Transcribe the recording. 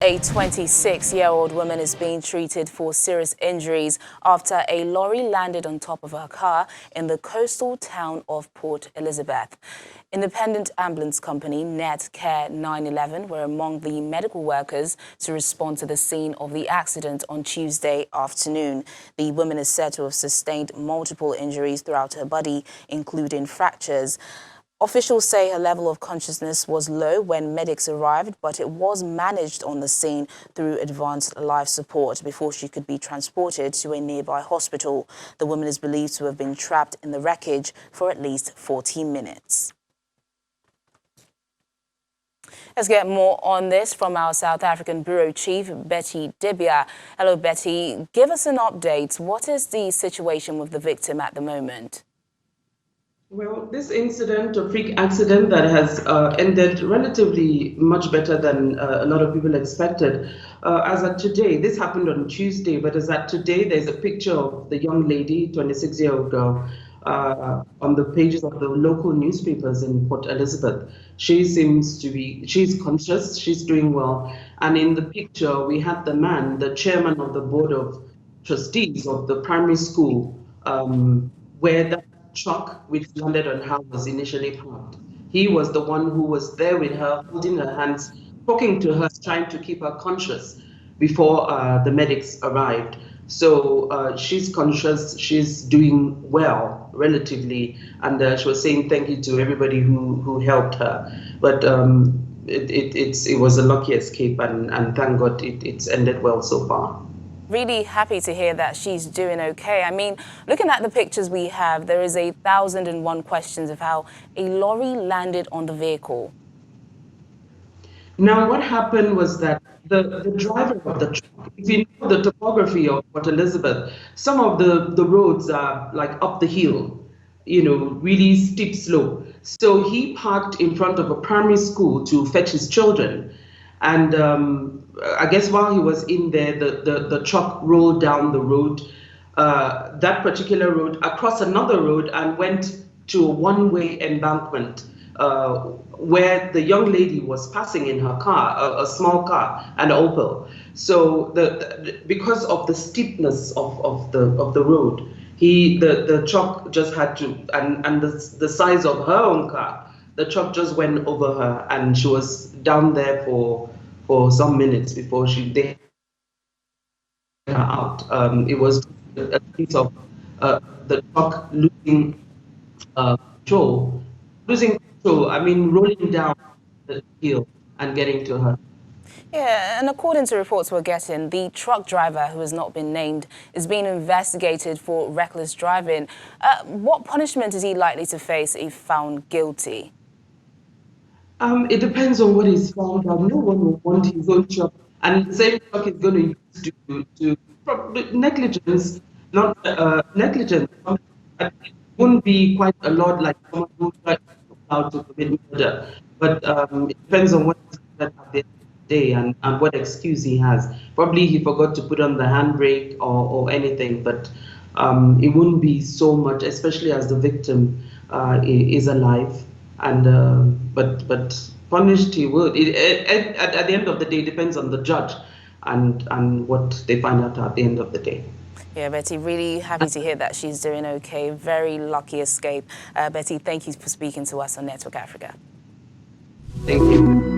A 26-year-old woman is being treated for serious injuries after a lorry landed on top of her car in the coastal town of Port Elizabeth. Independent ambulance company Net Care 911 were among the medical workers to respond to the scene of the accident on Tuesday afternoon. The woman is said to have sustained multiple injuries throughout her body, including fractures. Officials say her level of consciousness was low when medics arrived, but it was managed on the scene through advanced life support before she could be transported to a nearby hospital. The woman is believed to have been trapped in the wreckage for at least 14 minutes. Let's get more on this from our South African Bureau Chief, Betty Dibia. Hello, Betty. Give us an update. What is the situation with the victim at the moment? Well, this incident, a freak accident that has ended relatively much better than a lot of people expected. As of today, this happened on Tuesday, but as of today, there's a picture of the young lady, 26-year-old girl, on the pages of the local newspapers in Port Elizabeth. She's conscious, she's doing well. And in the picture, we had the man, the chairman of the board of trustees of the primary school, where the truck which landed on her was initially parked. He was the one who was there with her, holding her hands, talking to her, trying to keep her conscious before the medics arrived. So she's conscious, she's doing well, relatively, and she was saying thank you to everybody who helped her. But it was a lucky escape, and thank God it's ended well so far. Really happy to hear that she's doing okay. I mean, looking at the pictures we have, there is 1,001 questions of how a lorry landed on the vehicle. Now, what happened was that the driver of the truck, if you know the topography of Port Elizabeth, some of the roads are like up the hill, really steep slope. So he parked in front of a primary school to fetch his children. And I guess while he was in there, the truck rolled down the road, that particular road, across another road, and went to a one-way embankment where the young lady was passing in her car, a small car, an Opel. So because of the steepness of the road, the truck just had to, and the size of her own car, the truck just went over her, and she was down there for some minutes before they got her out. It was a case of the truck losing control. I mean, rolling down the hill and getting to her. Yeah, and according to reports we're getting, the truck driver, who has not been named, is being investigated for reckless driving. What punishment is he likely to face if found guilty? It depends on what is found out. No one will want his own truck, and the same truck is going to use to probably negligence, not negligence. It wouldn't be quite a lot like someone who tried to commit murder, but it depends on what is at the end of the day and what excuse he has. Probably he forgot to put on the handbrake or anything, but it wouldn't be so much, especially as the victim is alive. And but punished he would. At the end of the day, it depends on the judge and what they find out at the end of the day. Yeah, Betty, really happy to hear that she's doing okay. Very lucky escape. Betty, thank you for speaking to us on Network Africa. Thank you.